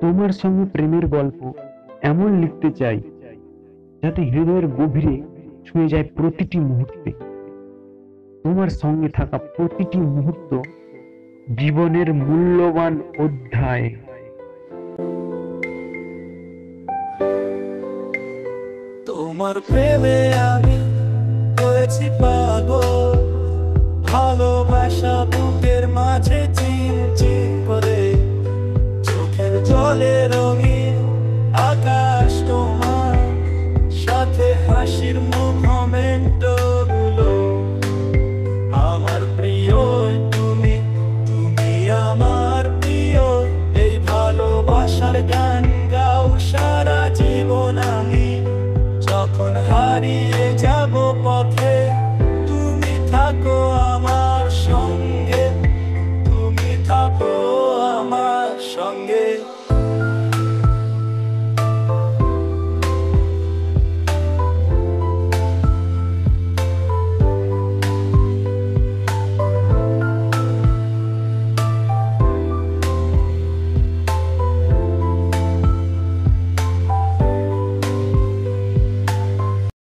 তোমার সঙ্গে প্রেমের গল্প এমন লিখতে চাই যাতে হৃদয়ের গভীরে ছুঁয়ে যায় প্রতিটি মুহূর্তে। তোমার সঙ্গে থাকা প্রতিটি মুহূর্ত জীবনের মূল্যবান অধ্যায়। তোমার প্রেমে আমি হয়েছি পাগল, ভালোবাসা বুকের মাঝে চিনচিন করে, চোখের জলে রঙিন